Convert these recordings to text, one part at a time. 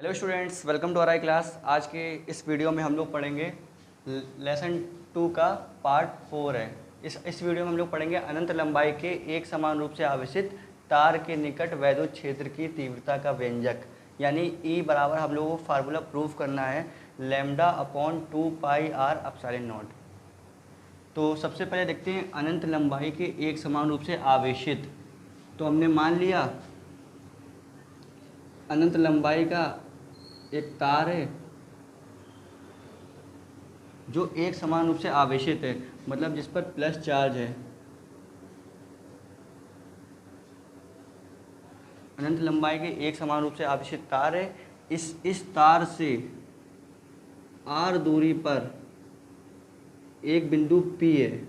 Hello students, welcome to our class. आज के इस वीडियो में हम लोग पढ़ेंगे लेसन 2 का पार्ट 4 है। इस वीडियो में हम लोग पढ़ेंगे अनंत लंबाई के एक समान रूप से आवेशित तार के निकट वैद्युत क्षेत्र की तीव्रता का व्यंजक, यानी E बराबर हम लोगों को फार्मूला प्रूफ करना है lambda upon 2 pi r epsilon not. तो सबसे पहले देखते हैं अनंत लंबाई के एक समान रूप से आवेशित। तो हमने मान लिया अनंत लंबाई का एक तार है जो एक समान रूप से आवेशित है, मतलब जिस पर प्लस चार्ज है। अनंत लंबाई के एक समान रूप से आवेशित तार है। इस तार से r दूरी पर एक बिंदु P है।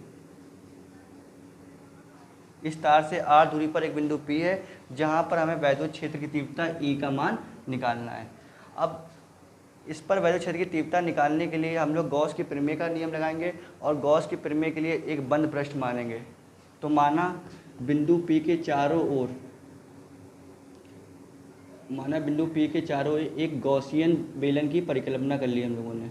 इस तार से r दूरी पर एक बिंदु P है जहां पर हमें वैद्युत क्षेत्र की तीव्रता E का मान निकालना है। अब इस पर वैद्युत क्षेत्र की तीव्रता निकालने के लिए हम लोग गॉस की प्रमेय का नियम लगाएंगे और गॉस की प्रमेय के लिए एक बंद पृष्ठ मानेंगे। तो माना बिंदु P के चारों ओर एक गॉसियन बेलन की परिकल्पना कर ली हम लोगों ने।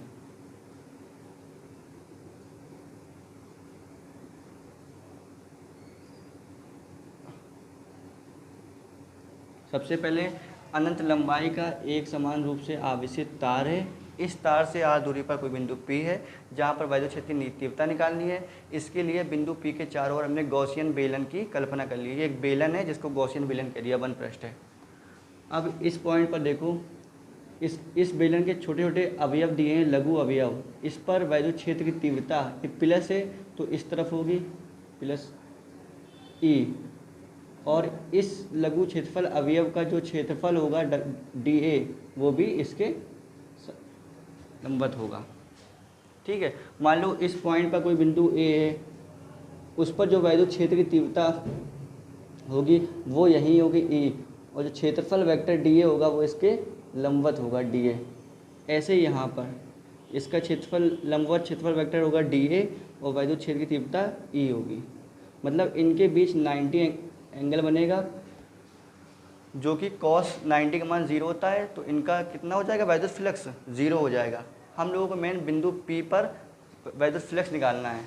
सबसे पहले अनंत लंबाई का एक समान रूप से आवेशित तार है। इस तार से r दूरी पर कोई बिंदु P है जहां पर वैद्युत क्षेत्र की तीव्रता निकालनी है। इसके लिए बिंदु P के चारों ओर हमने गॉसियन बेलन की कल्पना कर ली। ये एक बेलन है जिसको गॉसियन बेलन कह दिया, बंद पृष्ठ है। अब इस पॉइंट पर देखो, इस बेलन के छोटे छोटे अवयव दिए हैं, लघु अवयव। इस पर वैद्युत क्षेत्र की तीव्रता प्लस है तो इस तरफ होगी प्लस E, और इस लघु क्षेत्रफल अवयव का जो क्षेत्रफल होगा dA वो भी इसके लंबवत होगा। ठीक है, मान लो इस पॉइंट पर कोई बिंदु A है, उस पर जो वैद्युत क्षेत्र की तीव्रता होगी वो यही होगी E, और जो क्षेत्रफल वेक्टर dA होगा वो इसके लंबवत होगा dA। ऐसे यहाँ पर इसका क्षेत्रफल लंबवत क्षेत्रफल वेक्टर होगा dA और वैद्युत क्षेत्र की तीव्रता E होगी। मतलब इनके बीच 90 एंगल बनेगा जो कि cos 90 का मान 0 होता है। तो इनका कितना हो जाएगा, वैद्युत फ्लक्स 0 हो जाएगा। हम लोगों को मेन बिंदु P पर वैद्युत फ्लक्स निकालना है।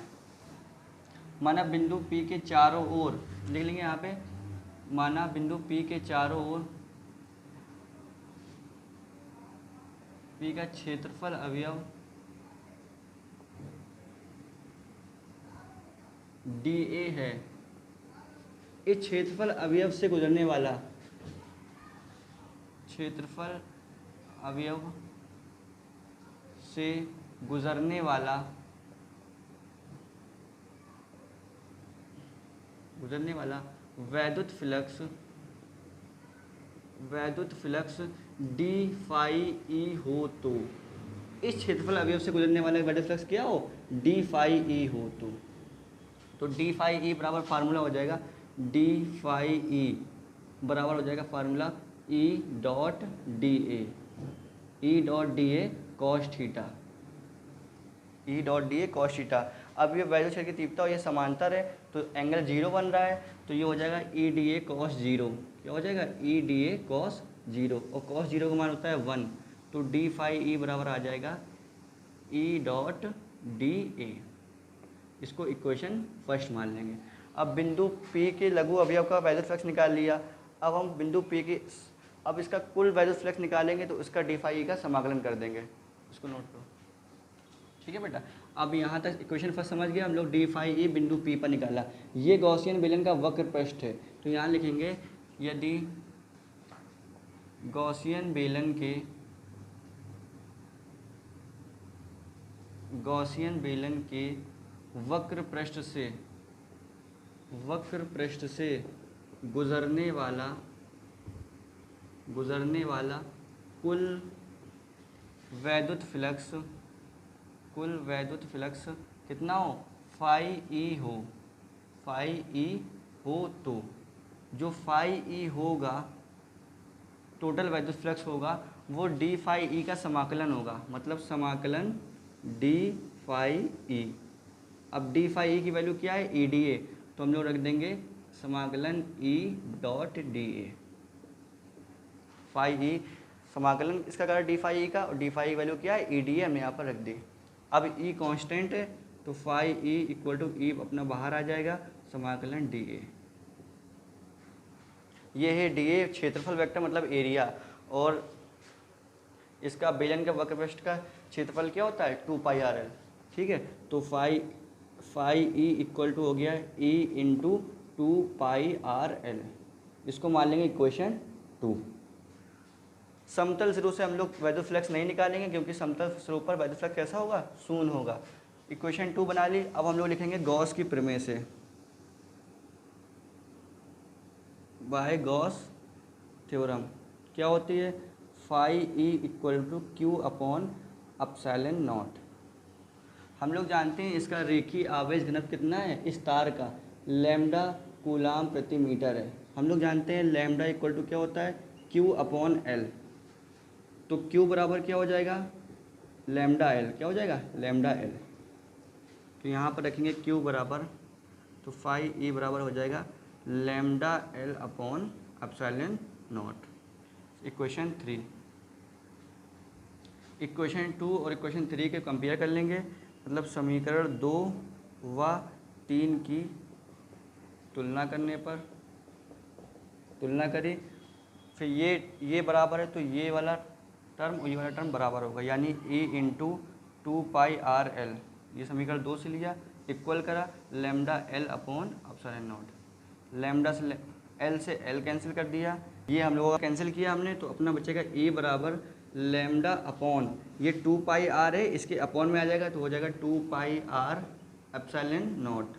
माना बिंदु P के चारों ओर लिख लेंगे यहाँ पे, माना बिंदु P के चारों ओर P का क्षेत्रफल अवयव dA है। इस क्षेत्रफल अवयव से गुजरने वाला वैद्युत फ्लक्स d फाई E हो तो इस क्षेत्रफल अवयव से गुजरने वाला वैद्युत फ्लक्स क्या हो, d फाई E हो तो d फाई E बराबर फार्मूला हो जाएगा d फाई E बराबर हो जाएगा formula E dot DA cos theta. अब ये वैद्युत क्षेत्र की तीव्रता और ये समांतर है तो एंगल 0 बन रहा है, तो ये हो जाएगा EDA कॉस 0। क्या हो जाएगा, EDA कॉस 0, और कॉस 0 का मान होता है 1, तो d फाई E बराबर आ जाएगा E डॉट DA। इसको इक्वेशन फर्स्ट मान लेंगे। अब बिंदु P के लघु अवयव का वैद्युत फ्लक्स निकाल लिया। अब हम बिंदु P के अब इसका कुल वैद्युत फ्लक्स निकालेंगे तो इसका d फाई E का समाकलन कर देंगे। इसको नोट करो, ठीक है बेटा। अब यहाँ तक इक्वेशन फर्स्ट समझ गए हम लोग। d फाई E बिंदु P पर निकाला। ये गॉसियन बेलन का वक्र पृष्ठ है, तो यहाँ लिखेंगे यदि गॉसियन बेलन के वक्र पृष्ठ से गुजरने वाला कुल वैद्युत फ्लक्स कितना हो, फाई E हो तो जो फाई E होगा, टोटल वैद्युत फ्लक्स होगा, वो d फाई E का समाकलन होगा। मतलब समाकलन d फाई E। अब d फाई E की वैल्यू क्या है, EDA, तो हम लोग रख देंगे समाकलन E डॉट DA। समाकलन इसका करा डी फाई ई का, और डी फाई की वैल्यू क्या है, ई डी है, हमने यहाँ पर रख दी। अब ई कांस्टेंट है तो फाई ई इक्वल टू ई अपना बाहर आ जाएगा, समाकलन डी ए। ये है डी ए क्षेत्रफल वेक्टर मतलब एरिया, और इसका बेलन के वक्र पृष्ठ का क्षेत्रफल क्या होता है, 2 पाई आर एल। ठीक है, तो फाई ई इक्वल टू हो गया E into 2 pi R L. इसको मान लेंगे इक्वेशन 2। समतल सिरों से हम लोग वैद्युत फ्लक्स नहीं निकालेंगे क्योंकि समतल सिरों पर वैद्युत फ्लक्स कैसा होगा, शून्य होगा। इक्वेशन 2 बना ली। अब हम लोग लिखेंगे गॉस की प्रमेय से, बाय गॉस थ्योरम। क्या होती है, phi E equal to q upon epsilon not. हम लोग जानते हैं इसका रेखीय आवेश घनत्व कितना है, इस तार का, लैम्डा कूलाम प्रति मीटर है। हम लोग जानते हैं लैम्डा इक्वल टू क्या होता है, क्यू अपॉन एल। तो क्यू बराबर क्या हो जाएगा, लैम्डा एल। क्या हो जाएगा, लैम्डा एल। तो यहाँ पर रखेंगे क्यू बराबर, तो फाई ई बराबर हो जाएगा lambda L upon epsilon not. Equation 3। Equation 2 और इक्वेशन 3 के कंपेयर कर लेंगे, मतलब समीकरण 2 व 3 की तुलना करने पर, तुलना करी, फिर ये बराबर है तो ये वाला टर्म और ये वाला टर्म बराबर होगा, यानी ए इंटू 2 पाई आर एल। ये समीकरण 2 से लिया, इक्वल करा lambda L upon epsilon not. Lambda से एल से एल कैंसिल कर दिया, ये हम लोगों का कैंसिल किया हमने, तो अपना बचेगा ए बराबर लैम्डा अपॉन, ये 2 पाई आर है, इसके अपॉन में आ जाएगा तो हो जाएगा 2 pi r epsilon not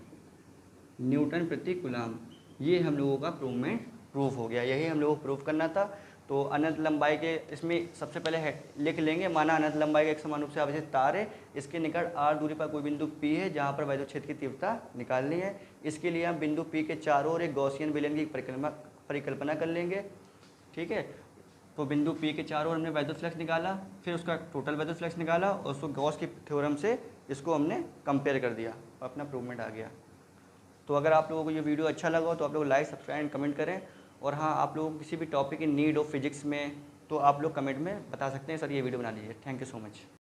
Newton प्रति कूलाम। ये हम लोगों का प्रूफ हो गया, यही हम लोगों को प्रूफ करना था। तो अनंत लंबाई के इसमें सबसे पहले लिख लेंगे, माना अनंत लंबाई का एक समान रूप से आवेशित तार है, इसके निकट r दूरी पर कोई बिंदु P है जहाँ पर वैद्युत क्षेत्र की तीव्रता निकालनी है। इसके लिए हम बिंदु P के चारों ओर एक गॉसियन बेलन की परिकल्पना कर लेंगे। ठीक है, तो बिंदु P के चारों ओर हमने वैद्युत फ्लक्स निकाला, फिर उसका टोटल वैद्युत फ्लक्स निकाला और उसको गॉस की थ्योरम से इसको हमने कंपेयर कर दिया और अपना प्रूवमेंट आ गया। तो अगर आप लोगों को ये वीडियो अच्छा लगा हो तो आप लोग लाइक, सब्सक्राइब एंड कमेंट करें। और हाँ, आप लोगों को किसी भी टॉपिक की नीड हो फिजिक्स में तो आप लोग कमेंट में बता सकते हैं, सर ये वीडियो बना लीजिए। Thank you so much.